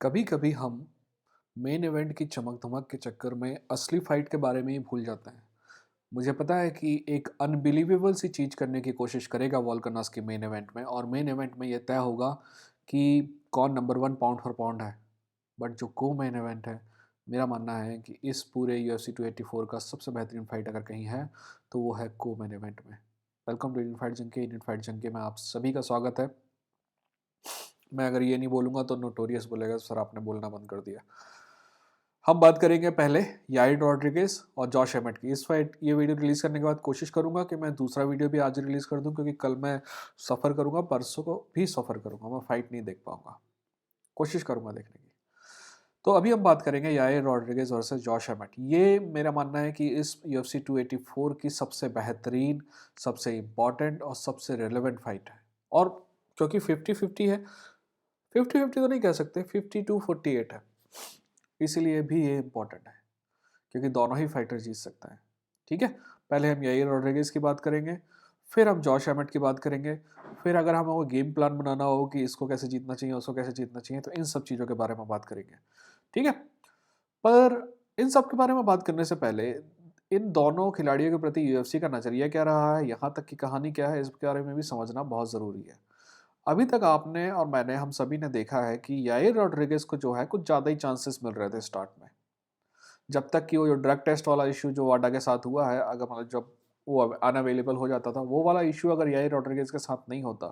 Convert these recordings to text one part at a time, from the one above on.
कभी कभी हम मेन इवेंट की चमक धमक के चक्कर में असली फाइट के बारे में ही भूल जाते हैं। मुझे पता है कि एक अनबिलीवेबल सी चीज़ करने की कोशिश करेगा वॉल्कनस के मेन इवेंट में, और मेन इवेंट में ये तय होगा कि कौन number one pound for pound है। बट जो को मेन इवेंट है, मेरा मानना है कि इस पूरे UFC 284 का सबसे बेहतरीन फाइट अगर कहीं है तो वो है को मेन इवेंट में। Welcome to Indian fight junkie. Indian fight junkie में आप सभी का स्वागत है। मैं अगर ये नहीं बोलूँगा तो नोटोरियस बोलेगा सर आपने बोलना बंद कर दिया। हम बात करेंगे पहले याइर रॉड्रिगेज और जॉश एमेट की। इस फाइट ये वीडियो रिलीज़ करने के बाद कोशिश करूंगा कि मैं दूसरा वीडियो भी आज रिलीज़ कर दूं, क्योंकि कल मैं सफ़र करूंगा, परसों को भी सफ़र करूंगा, मैं फाइट नहीं देख पाऊंगा। कोशिश करूंगा देखने की। तो अभी हम बात करेंगे याइर रॉड्रिगेज वर्सेस जॉश एमेट। ये मेरा मानना है कि इस UFC 284 की सबसे बेहतरीन, सबसे इम्पॉर्टेंट और सबसे रेलेवेंट फाइट है। और क्योंकि 50-50 है, 50-50 तो नहीं कह सकते, 52-48 है, इसीलिए भी ये इम्पोर्टेंट है, क्योंकि दोनों ही फाइटर जीत सकते हैं। ठीक है, पहले हम याइर रॉड्रिगेज की बात करेंगे, फिर हम जॉश एमेट की बात करेंगे, फिर अगर हमें वो गेम प्लान बनाना हो कि इसको कैसे जीतना चाहिए, उसको कैसे जीतना चाहिए, तो इन सब चीज़ों के बारे में बात करेंगे। ठीक है, पर इन सब के बारे में बात करने से पहले इन दोनों खिलाड़ियों के प्रति UFC का नज़रिया क्या रहा है, यहाँ तक की कहानी क्या है, इसके बारे में भी समझना बहुत ज़रूरी है। अभी तक आपने और मैंने, हम सभी ने देखा है कि याइर रॉड्रिगेज को जो है कुछ ज़्यादा ही चांसेस मिल रहे थे स्टार्ट में। जब तक कि वो जो ड्रग टेस्ट वाला इशू जो वाडा के साथ हुआ है, अगर मतलब जब वो अनअवेलेबल हो जाता था, वो वाला इशू अगर याइर रॉड्रिगेज के साथ नहीं होता,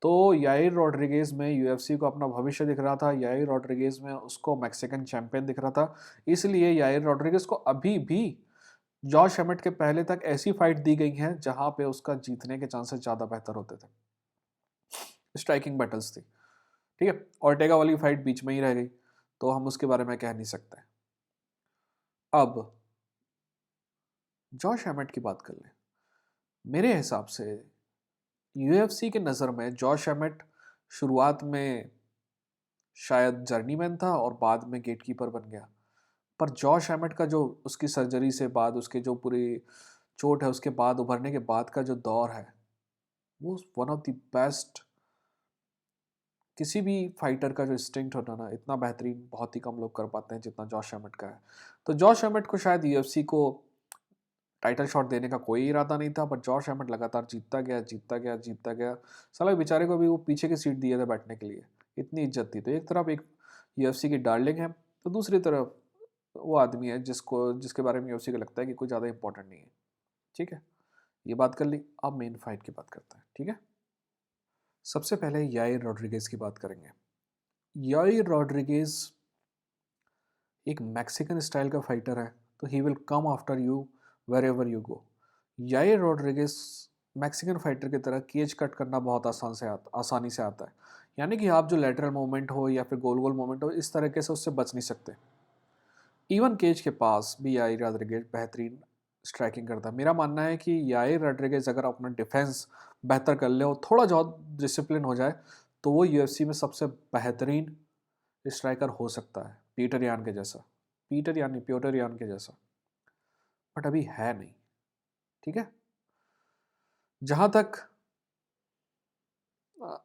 तो याइर रॉड्रिगेज में UFC को अपना भविष्य दिख रहा था, याइर रॉड्रिगेज में उसको मैक्सिकन चैंपियन दिख रहा था। इसलिए याइर रॉड्रिगेज को अभी भी जॉश हेमेट के पहले तक ऐसी फाइट दी गई हैं जहां पे उसका जीतने के चांसेस ज़्यादा बेहतर होते थे। स्ट्राइकिंग बैटल्स थी। ठीक है, ऑर्टेगा वाली फाइट बीच में ही रह गई, तो हम उसके बारे में कह नहीं सकते। अब जॉश हेमेट की बात कर लें। मेरे हिसाब से UFC के नज़र में जॉश हेमेट शुरुआत में शायद जर्नीमैन था और बाद में गेटकीपर बन गया। पर जॉश हेमेट का जो उसकी सर्जरी से बाद, उसके जो पूरी चोट है उसके बाद उभरने के बाद का जो दौर है, वो वन ऑफ द बेस्ट। किसी भी फाइटर का जो इंस्टिंक्ट होता ना, इतना बेहतरीन बहुत ही कम लोग कर पाते हैं जितना जॉश हेमेट का है। तो जॉश हेमेट को शायद UFC को टाइटल शॉट देने का कोई इरादा नहीं था, बट जॉश हेमेट लगातार जीतता गया, जीतता गया, जीतता गया। साला बेचारे को भी वो पीछे की सीट दिए थे बैठने के लिए, इतनी इज्जत थी। तो एक तरफ एक UFC की डार्लिंग है, तो दूसरी तरफ वो आदमी है जिसके बारे में UFC को लगता है कि कोई ज़्यादा इंपॉर्टेंट नहीं है। ठीक है, ये बात कर ली। अब मेन फाइट की बात करते हैं। ठीक है, सबसे पहले याइर रॉड्रिगेज की बात करेंगे। याइर रॉड्रिगेज एक मैक्सिकन स्टाइल का फाइटर है, तो he will come after you wherever you go. Yair Rodriguez Mexican fighter की तरह केज कट करना बहुत आसानी से आता है। यानी कि आप जो लेटरल मूवमेंट हो या फिर गोल गोल मूवमेंट हो, इस तरीके से उससे बच नहीं सकते। इवन केज के पास भी याइर रॉड्रिगेज बेहतरीन स्ट्राइकिंग करता है। मेरा मानना है कि याइर रॉड्रिगेज अगर अपना डिफेंस बेहतर कर ले और थोड़ा बहुत डिसिप्लिन हो जाए, तो वो UFC में सबसे बेहतरीन स्ट्राइकर हो सकता है, पीटर यान के जैसा। पीटर यान नहीं, प्योटर यान के जैसा। बट अभी है नहीं। ठीक है, जहां तक अ,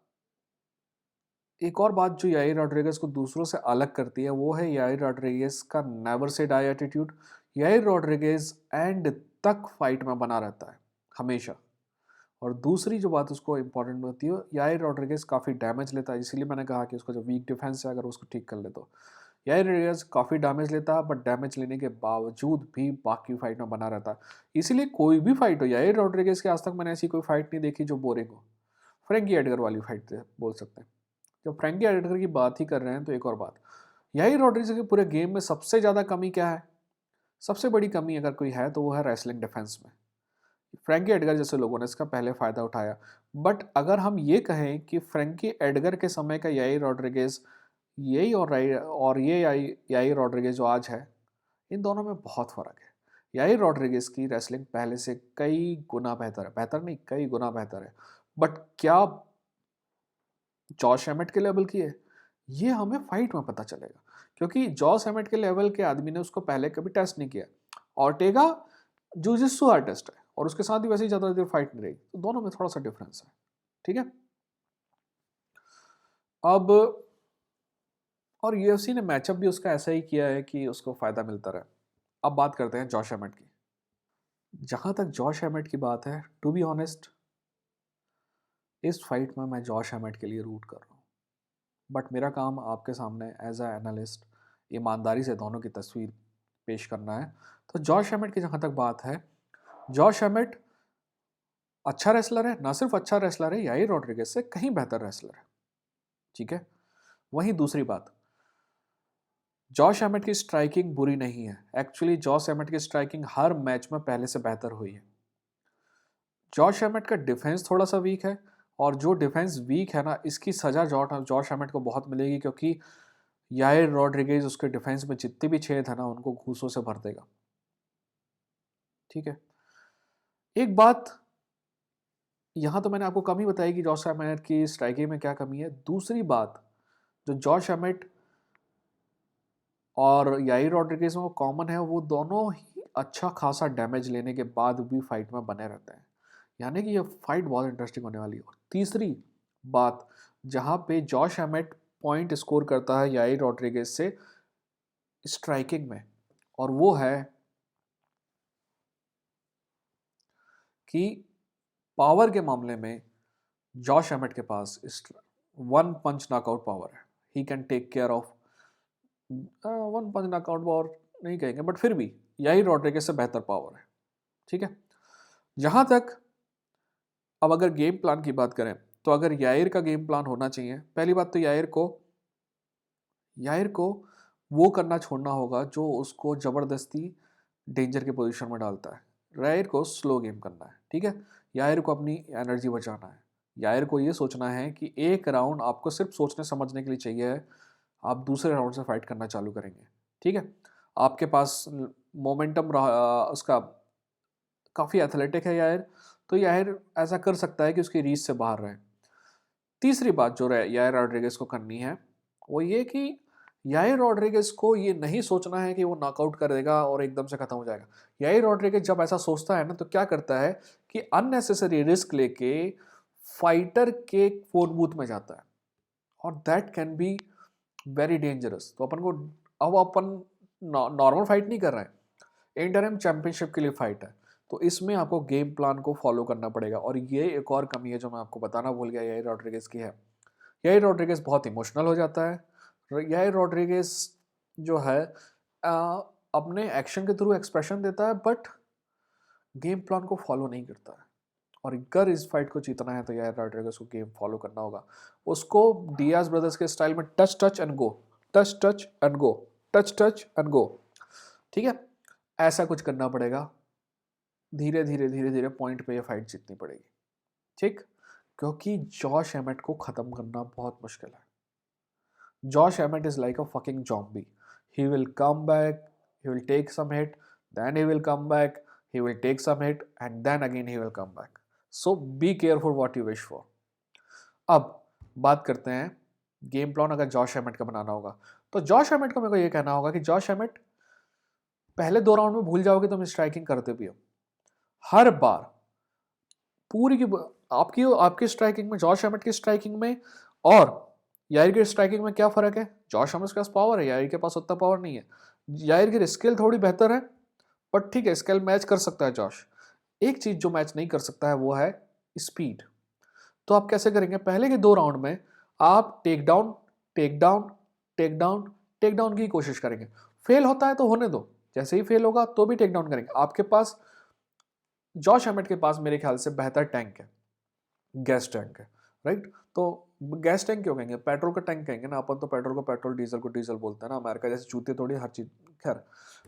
एक और बात जो याइर रॉड्रिगेज को दूसरों से अलग करती है, वो है याइर रॉड्रिगेज का never say die attitude. Yair Rodriguez end तक फाइट में बना रहता है हमेशा। और दूसरी जो बात उसको इंपॉर्टेंट होती है, याइर रॉड्रिगेज काफ़ी डैमेज लेता है। इसीलिए मैंने कहा कि उसका जो वीक डिफेंस है, अगर उसको ठीक कर ले तो याइर रॉड्रिगेज काफ़ी डैमेज लेता है, बट डैमेज लेने के बावजूद भी बाकी फाइट में बना रहता है। इसीलिए कोई भी फाइट हो, याइर रॉड्रिगेज के आज तक मैंने ऐसी कोई फाइट नहीं देखी जो बोरिंग हो। फ्रैंकी एडगर वाली फाइट बोल सकते हैं। जब फ्रैंकी एडगर की बात ही कर रहे हैं, तो एक और बात, याइर रॉड्रिगेज के पूरे गेम में सबसे ज़्यादा कमी क्या है? सबसे बड़ी कमी अगर कोई है तो वो है रेसलिंग डिफेंस में। फ्रैंकी एडगर जैसे लोगों ने इसका पहले फ़ायदा उठाया। बट अगर हम ये कहें कि फ्रैंकी एडगर के समय का याइर रॉड्रिगेज यही और ये याइर रॉड्रिगेज जो आज है, इन दोनों में बहुत फ़र्क है। याइर रॉड्रिगेज की रेसलिंग पहले से कई गुना बेहतर है, बेहतर नहीं कई गुना बेहतर है। बट क्या जॉश हेमेट के लेवल की है? ये हमें फाइट में पता चलेगा, क्योंकि जॉश हेमेट के लेवल के आदमी ने उसको पहले कभी टेस्ट नहीं किया। ऑर्टेगा जूजित्सु आर्टिस्ट है और उसके साथ ही वैसे ही ज़्यादा देर फाइट नहीं रही, तो दोनों में थोड़ा सा डिफरेंस है। ठीक है, अब और यूएफसी ने मैचअप भी उसका ऐसा ही किया है कि उसको फ़ायदा मिलता रहे। अब बात करते हैं जॉश एमेट की। जहाँ तक जॉश एमेट की बात है, टू बी ऑनेस्ट, इस फाइट में मैं जॉश एमेट के लिए रूट कर रहा हूँ। बट मेरा काम आपके सामने एज अ एनालिस्ट ईमानदारी से दोनों की तस्वीर पेश करना है। तो जॉश एमेट की जहाँ तक बात है, जॉश एमेट अच्छा रेसलर है, ना सिर्फ अच्छा रेसलर है, याइर रॉड्रिगेज से कहीं बेहतर रेसलर है। ठीक है। वहीं दूसरी बात, जॉश एमेट की स्ट्राइकिंग बुरी नहीं है। एक्चुअली जॉश एमेट की स्ट्राइकिंग हर मैच में पहले से बेहतर हुई है। जॉश एमेट का डिफेंस थोड़ा सा वीक है, और जो डिफेंस वीक है ना, इसकी सजा जॉश एमेट को बहुत मिलेगी, क्योंकि याइर रॉड्रिगेज उसके डिफेंस में जितने भी छेद है ना, उनको घूसों से भर देगा। ठीक है। एक बात यहाँ तो मैंने आपको कम ही बताई कि जॉश एमेट की स्ट्राइकिंग में क्या कमी है। दूसरी बात, जो जॉश एमेट और याइर रॉड्रिगेज में वो कॉमन है, वो दोनों ही अच्छा खासा डैमेज लेने के बाद भी फाइट में बने रहते हैं। यानी कि ये फाइट बहुत इंटरेस्टिंग होने वाली है। और तीसरी बात, जहाँ पे जॉश एमेट पॉइंट स्कोर करता है याइर रॉड्रिगेज से स्ट्राइकिंग में, और वो है कि पावर के मामले में जॉश एमेट के पास वन पंच नॉकआउट पावर है। He can take care of one punch knockout power नहीं कहेंगे, बट फिर भी याइर रॉड्रिगेज से बेहतर पावर है। ठीक है। जहाँ तक अब अगर गेम प्लान की बात करें, तो अगर याइर का गेम प्लान होना चाहिए, पहली बात तो याइर को वो करना छोड़ना होगा जो उसको ज़बरदस्ती डेंजर की पोजीशन में डालता है। याइर को स्लो गेम करना है। ठीक है। याइर को अपनी एनर्जी बचाना है। याइर को ये सोचना है कि एक राउंड आपको सिर्फ सोचने समझने के लिए चाहिए है, आप दूसरे राउंड से फाइट करना चालू करेंगे। ठीक है। आपके पास मोमेंटम उसका काफ़ी एथलेटिक है याइर, तो याइर ऐसा कर सकता है कि उसकी रीच से बाहर रहे। तीसरी बात जो याइर रॉड्रिगेज को करनी है, वो ये कि याइर रॉड्रिगेज को ये नहीं सोचना है कि वो नॉकआउट कर देगा और एकदम से खत्म हो जाएगा। याइर रॉड्रिगेज जब ऐसा सोचता है ना, तो क्या करता है कि अननेसेसरी रिस्क लेके फाइटर के फोन बूथ में जाता है, और that can be very dangerous. तो अपन को, अब अपन नॉर्मल फाइट नहीं कर रहे हैं, इंटरम चैंपियनशिप के लिए फाइट है, तो इसमें आपको गेम प्लान को फॉलो करना पड़ेगा। और ये एक और कमी है जो मैं आपको बताना भूल गया, याइर रॉड्रिगेज की है। याइर रॉड्रिगेज बहुत इमोशनल हो जाता है। याइर रॉड्रिगेज जो है अपने एक्शन के थ्रू एक्सप्रेशन देता है, बट गेम प्लान को फॉलो नहीं करता है। और अगर इस फाइट को जीतना है, तो यार रॉड्रिगेज को गेम फॉलो करना होगा। उसको डियाज ब्रदर्स के स्टाइल में touch touch and go, touch touch and go, touch touch and go. ठीक है। ऐसा कुछ करना पड़ेगा। धीरे धीरे धीरे धीरे पॉइंट पे ये फाइट जीतनी पड़ेगी। ठीक। क्योंकि जॉश एमेट को ख़त्म करना बहुत मुश्किल है। Josh एमेट is like a fucking zombie. He will come back, he will take some hit, then he will come back, he will take some hit, and then again he will come back. So be careful what you wish for. अब बात करते हैं game plan अगर Josh एमेट का बनाना होगा, तो Josh एमेट को मेरे को ये कहना होगा कि जॉश एमेट, पहले 2 राउंड में भूल जाओगे तुम स्ट्राइकिंग करते भी हो हर बार। पूरी की आपकी आपकी स्ट्राइकिंग में, जॉश एमेट की स्ट्राइकिंग में और यायर की स्ट्राइकिंग में क्या फर्क है? जॉश एमेट के पास पावर है, यायर के पास उतना पावर नहीं है। यायर की स्किल थोड़ी बेहतर है, बट ठीक है, स्किल मैच कर सकता है जॉश। एक चीज जो मैच नहीं कर सकता है वो है स्पीड। तो आप कैसे करेंगे? पहले के 2 राउंड में आप take down, take down, take down, take down की कोशिश करेंगे। फेल होता है तो होने दो, जैसे ही फेल होगा तो भी टेक डाउन करेंगे। आपके पास, जॉश एमेट के पास मेरे ख्याल से बेहतर टैंक है, गैस टैंक है, राइट? तो गैस टैंक क्यों कहेंगे, पेट्रोल का टैंक कहेंगे ना अपन, तो पेट्रोल को पेट्रोल, डीजल को डीजल बोलते हैं ना। अमेरिका जैसे जूते थोड़ी हर चीज। खैर,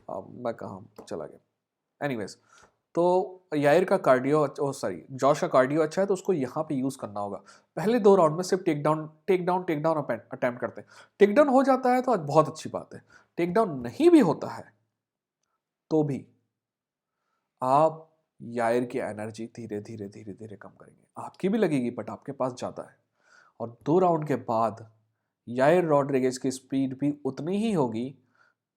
मैं कहाँ चला गया। एनीवेज, तो यायर का कार्डियो, ओ सॉरी, जॉश का कार्डियो अच्छा है, तो उसको यहाँ पे यूज करना होगा। पहले 2 राउंड में सिर्फ take down, take down, take down attempt करते हैं। टेक डाउन हो जाता है तो बहुत अच्छी बात है। टेक डाउन नहीं भी होता है तो भी आप यायर की एनर्जी धीरे धीरे धीरे धीरे कम करेंगे। आपकी भी लगेगी, बट आपके पास ज़्यादा है। और 2 राउंड के बाद यायर रॉड्रिगेज की स्पीड भी उतनी ही होगी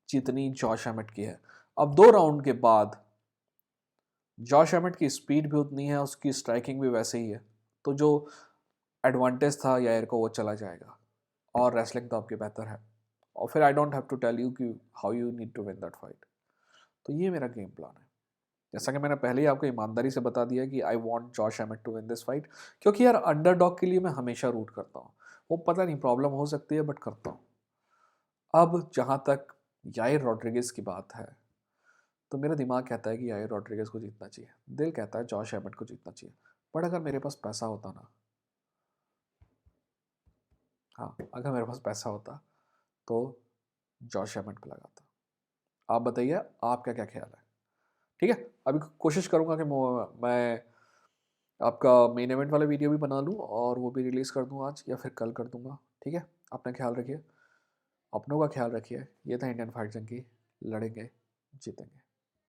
जितनी जॉश एमेट की है। अब 2 राउंड के बाद जॉश एमेट की स्पीड भी उतनी है, उसकी स्ट्राइकिंग भी वैसे ही है, तो जो एडवांटेज था यायर को वो चला जाएगा, और रेसलिंग तो आपकी बेहतर है। और फिर I don't have to tell you कि how you need to win that fight. तो ये मेरा गेम प्लान है। जैसा कि मैंने पहले ही आपको ईमानदारी से बता दिया कि I want Josh Emmett to win this fight, क्योंकि यार अंडरडॉग के लिए मैं हमेशा रूट करता हूँ। वो पता नहीं प्रॉब्लम हो सकती है बट करता हूँ। अब जहाँ तक याइर रॉड्रिगेज की बात है, तो मेरा दिमाग कहता है कि याइर रॉड्रिगेज को जीतना चाहिए, दिल कहता है जॉश एमेट को जीतना चाहिए। बट अगर मेरे पास पैसा होता ना, हाँ अगर मेरे पास पैसा होता तो जॉश एमेट को लगाता। आप बताइए आपका क्या ख्याल है? ठीक है, अभी कोशिश करूँगा कि मैं आपका मेन इवेंट वाला वीडियो भी बना लूँ और वो भी रिलीज़ कर दूँ आज या फिर कल कर दूँगा। ठीक है, अपना ख्याल रखिए, अपनों का ख्याल रखिए। ये था इंडियन फाइट जंकी, लड़ेंगे जीतेंगे।